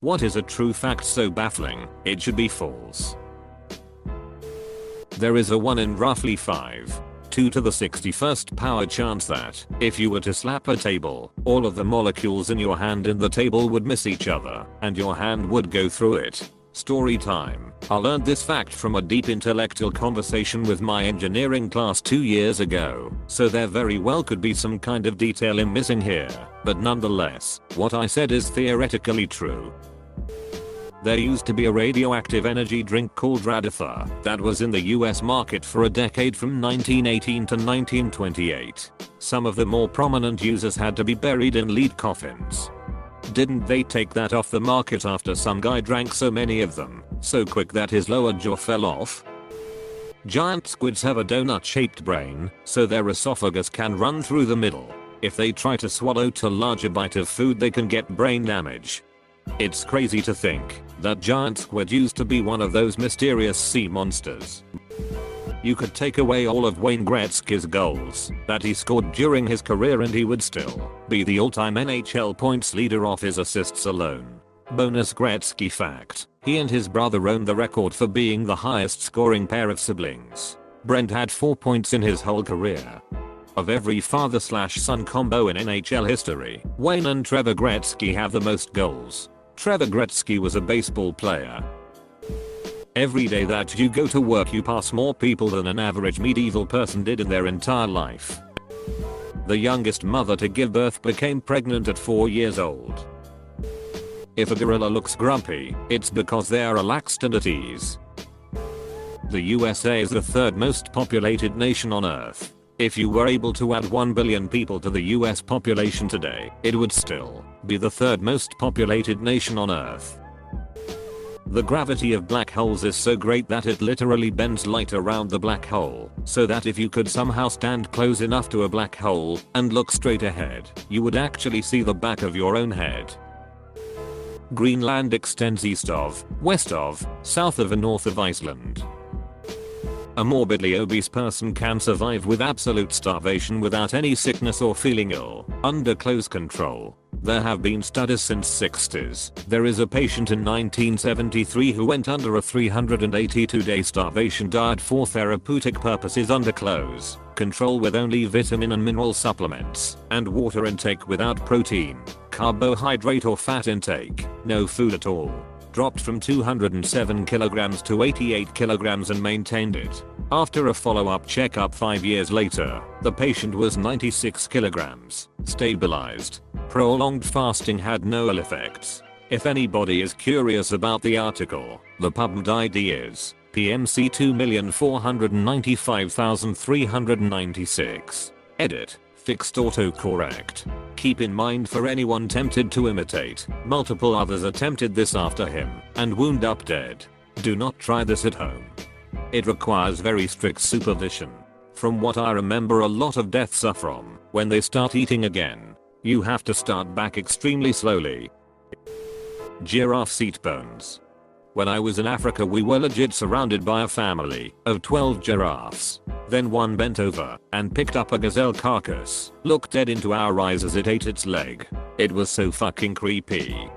What is a true fact so baffling, it should be false? There is a 1 in roughly 5, 2 to the 61st power chance that, if you were to slap a table, all of the molecules in your hand and the table would miss each other, and your hand would go through it. Story time. I learned this fact from a deep intellectual conversation with my engineering class 2 years ago, so there very well could be some kind of detail I'm missing here, but nonetheless, what I said is theoretically true. There used to be a radioactive energy drink called Raditha that was in the US market for a decade from 1918 to 1928. Some of the more prominent users had to be buried in lead coffins. Didn't they take that off the market after some guy drank so many of them, so quick that his lower jaw fell off? Giant squids have a donut-shaped brain, so their esophagus can run through the middle. If they try to swallow too large a bite of food they can get brain damage. It's crazy to think that giant squid used to be one of those mysterious sea monsters. You could take away all of Wayne Gretzky's goals that he scored during his career and he would still be the all-time NHL points leader off his assists alone. Bonus Gretzky fact: he and his brother own the record for being the highest scoring pair of siblings. Brent had 4 points in his whole career. Of every father/son combo in NHL history, Wayne and Trevor Gretzky have the most goals. Trevor Gretzky was a baseball player. Every day that you go to work you pass more people than an average medieval person did in their entire life. The youngest mother to give birth became pregnant at 4 years old. If a gorilla looks grumpy, it's because they are relaxed and at ease. The USA is the 3rd most populated nation on Earth. If you were able to add 1 billion people to the US population today, it would still be the 3rd most populated nation on Earth. The gravity of black holes is so great that it literally bends light around the black hole, so that if you could somehow stand close enough to a black hole and look straight ahead, you would actually see the back of your own head. Greenland extends east of, west of, south of and north of Iceland. A morbidly obese person can survive with absolute starvation without any sickness or feeling ill, under close control. There have been studies since 60s. There is a patient in 1973 who went under a 382-day starvation diet for therapeutic purposes under close control with only vitamin and mineral supplements, and water intake without protein, carbohydrate or fat intake, no food at all. Dropped from 207 kilograms to 88 kilograms and maintained it. After a follow-up checkup 5 years later, the patient was 96 kilograms, stabilized. Prolonged fasting had no ill effects. If anybody is curious about the article, the PubMed ID is PMC 2,495,396. Edit. Fixed autocorrect. Keep in mind for anyone tempted to imitate, multiple others attempted this after him and wound up dead. Do not try this at home. It requires very strict supervision. From what I remember, a lot of deaths are from when they start eating again. You have to start back extremely slowly. Giraffe seat bones. When I was in Africa we were legit surrounded by a family of 12 giraffes. Then one bent over and picked up a gazelle carcass, looked dead into our eyes as it ate its leg. It was so fucking creepy.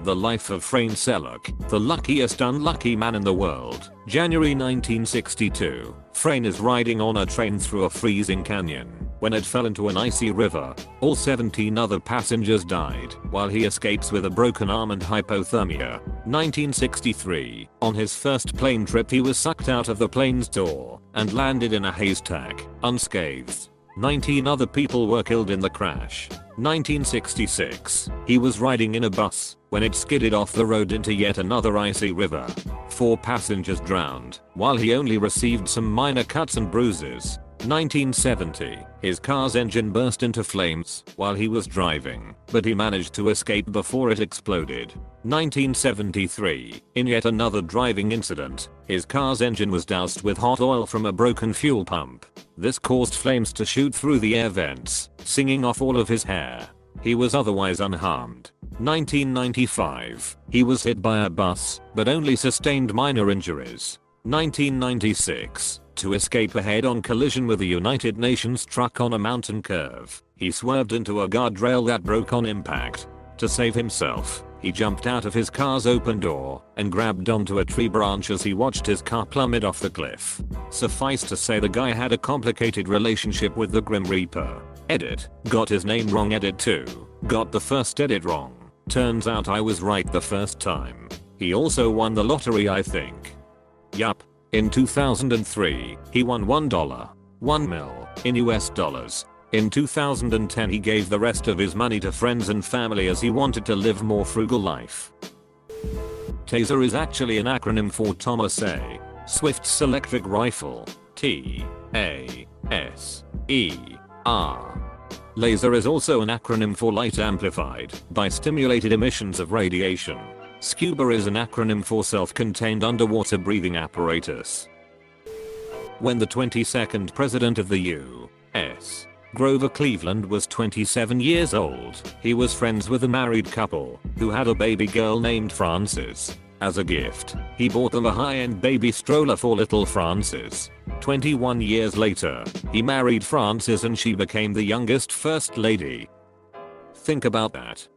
The Life of Frayne Selleck, the luckiest unlucky man in the world. January 1962. Frayne is riding on a train through a freezing canyon when it fell into an icy river. All 17 other passengers died while he escapes with a broken arm and hypothermia. 1963. On his first plane trip he was sucked out of the plane's door and landed in a haystack, unscathed. 19 other people were killed in the crash. 1966. He was riding in a bus when it skidded off the road into yet another icy river. 4 passengers drowned, while he only received some minor cuts and bruises. 1970. His car's engine burst into flames while he was driving, but he managed to escape before it exploded. 1973. In yet another driving incident, his car's engine was doused with hot oil from a broken fuel pump. This caused flames to shoot through the air vents, singing off all of his hair. He was otherwise unharmed. 1995. He was hit by a bus, but only sustained minor injuries. 1996. To escape a head-on collision with a United Nations truck on a mountain curve, he swerved into a guardrail that broke on impact. To save himself, He jumped out of his car's open door and grabbed onto a tree branch as he watched his car plummet off the cliff. Suffice to say, the guy had a complicated relationship with the Grim Reaper. Edit. Got his name wrong. Edit 2. Got the first edit wrong. Turns out I was right the first time. He also won the lottery, I think. Yup. In 2003, he won $1 mil in US dollars. In 2010 he gave the rest of his money to friends and family as he wanted to live more frugal life. Taser is actually an acronym for Thomas A. Swift's electric rifle. T-A-S-E-R. Laser is also an acronym for light amplified by stimulated emissions of radiation. SCUBA is an acronym for self-contained underwater breathing apparatus. When the 22nd president of the U.S., Grover Cleveland, was 27 years old, he was friends with a married couple who had a baby girl named Frances. As a gift, he bought them a high-end baby stroller for little Frances. 21 years later, he married Frances and she became the youngest first lady. Think about that.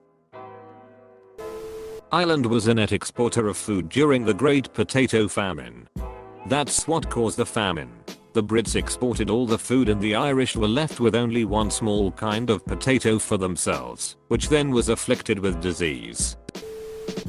Ireland was a net exporter of food during the Great Potato Famine. That's what caused the famine. The Brits exported all the food and the Irish were left with only one small kind of potato for themselves, which then was afflicted with disease.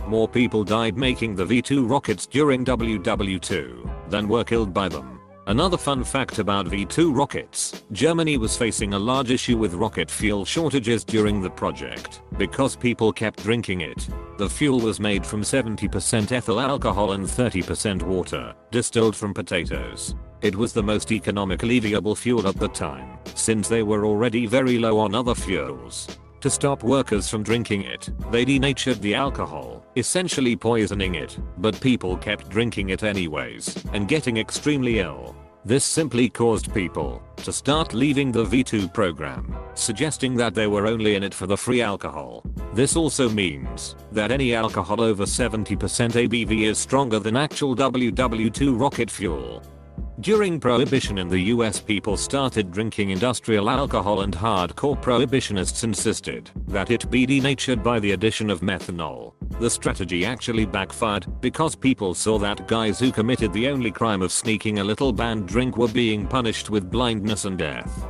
More people died making the V2 rockets during WW2 than were killed by them. Another fun fact about V2 rockets: Germany was facing a large issue with rocket fuel shortages during the project because people kept drinking it. The fuel was made from 70% ethyl alcohol and 30% water, distilled from potatoes. It was the most economically viable fuel at the time, since they were already very low on other fuels. To stop workers from drinking it, they denatured the alcohol, essentially poisoning it, but people kept drinking it anyways and getting extremely ill. This simply caused people to start leaving the V2 program, suggesting that they were only in it for the free alcohol. This also means that any alcohol over 70% ABV is stronger than actual WW2 rocket fuel. During Prohibition in the US, people started drinking industrial alcohol and hardcore prohibitionists insisted that it be denatured by the addition of methanol. The strategy actually backfired because people saw that guys who committed the only crime of sneaking a little banned drink were being punished with blindness and death.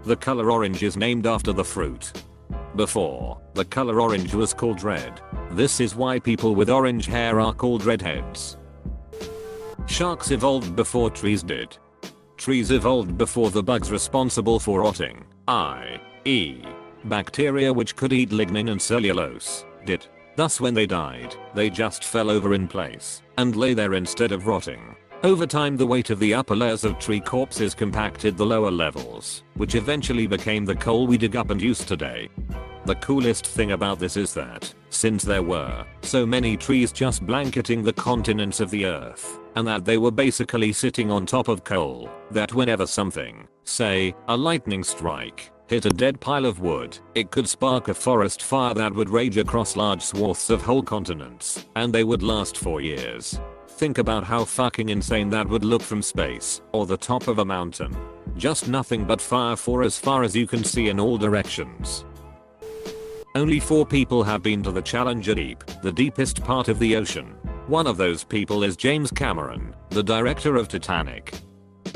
The color orange is named after the fruit. Before, the color orange was called red. This is why people with orange hair are called redheads. Sharks evolved before trees did. Trees evolved before the bugs responsible for rotting, i.e., bacteria which could eat lignin and cellulose, did. Thus when they died, they just fell over in place and lay there instead of rotting. Over time, the weight of the upper layers of tree corpses compacted the lower levels, which eventually became the coal we dig up and use today. The coolest thing about this is that, since there were so many trees just blanketing the continents of the earth, and that they were basically sitting on top of coal, that whenever something, say, a lightning strike, hit a dead pile of wood, it could spark a forest fire that would rage across large swaths of whole continents, and they would last for years. Think about how fucking insane that would look from space, or the top of a mountain. Just nothing but fire for as far as you can see in all directions. Only 4 people have been to the Challenger Deep, the deepest part of the ocean. One of those people is James Cameron, the director of Titanic.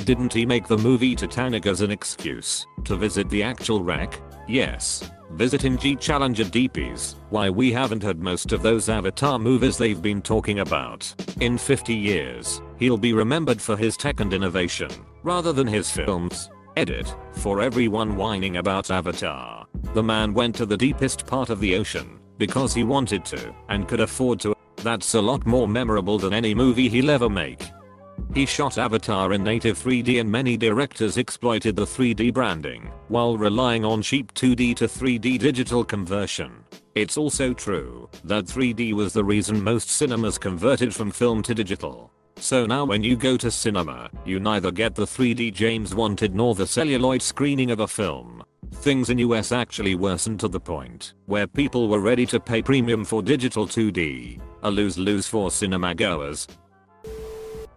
Didn't he make the movie Titanic as an excuse to visit the actual wreck? Yes. Visiting Challenger Deep is why we haven't had most of those Avatar movies they've been talking about. In 50 years, he'll be remembered for his tech and innovation, rather than his films. Edit. For everyone whining about Avatar, the man went to the deepest part of the ocean because he wanted to and could afford to. That's a lot more memorable than any movie he'll ever make. He shot Avatar in native 3D and many directors exploited the 3D branding while relying on cheap 2D to 3D digital conversion. It's also true that 3D was the reason most cinemas converted from film to digital. So now when you go to cinema, you neither get the 3D James wanted nor the celluloid screening of a film. Things in US actually worsened to the point where people were ready to pay premium for digital 2D, a lose-lose for cinema goers.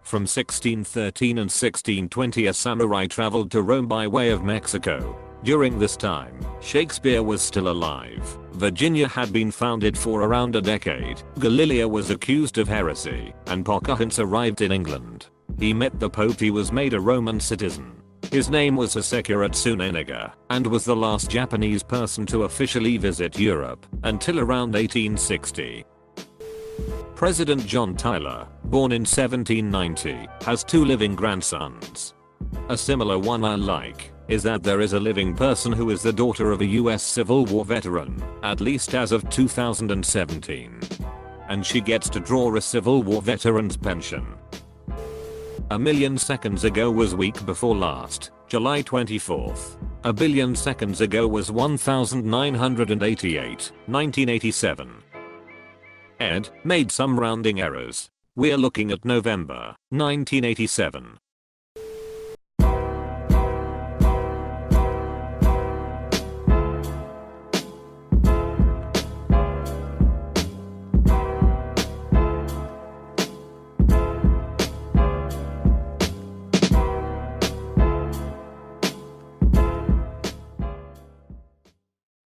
From 1613 and 1620 a samurai traveled to Rome by way of Mexico. During this time, Shakespeare was still alive, Virginia had been founded for around a decade. Galileo was accused of heresy, and Pocahontas arrived in England. He met the Pope. He was made a Roman citizen. His name was Hasekura Tsuneniga, and was the last Japanese person to officially visit Europe until around 1860. President John Tyler, born in 1790, has 2 living grandsons. A similar one I like is that there is a living person who is the daughter of a US Civil War veteran, at least as of 2017. And she gets to draw a Civil War veteran's pension. A million seconds ago was week before last, July 24th. A billion seconds ago was 1988, 1987. Ed made some rounding errors. We're looking at November 1987.